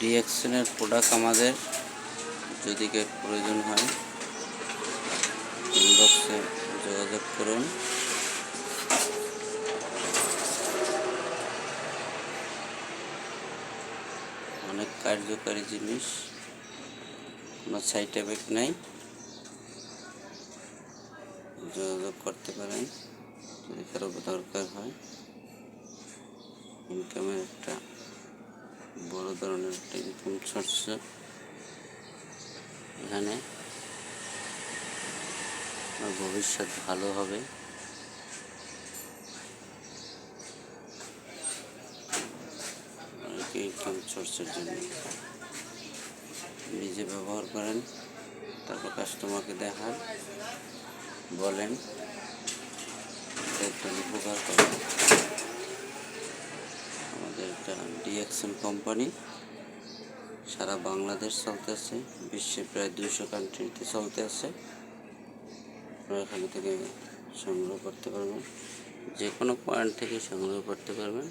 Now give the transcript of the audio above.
ডিএক্সএনের product আমাদের যদি কেউ প্রয়োজন হয় ইনবক্সে যোগাযোগ করুন। অনেক কার্যকারী জিনিস, কোনো সাইড এফেক্ট নাই, যোগাযোগ করতে পারেন যদি কারো দরকার হয়। ইনকামের একটা বড় ধরনের একটা ইনকাম সোর্স এখানে, আমার ভবিষ্যৎ ভালো হবে। ইনকাম সোর্সের জন্য নিজে ব্যবহার করেন, তারপর কাস্টমারকে দেখান, বলেন, একটা উপকার করেন। আমাদের একটা ডিএক্সএন কোম্পানি সারা বাংলাদেশ চলতে আছে, বিশ্বে প্রায় 200 কান্ট্রিতে চলতে আছে। আপনারা এখান থেকে সংগ্রহ করতে পারবেন, যে কোনো পয়েন্ট থেকে সংগ্রহ করতে পারবেন।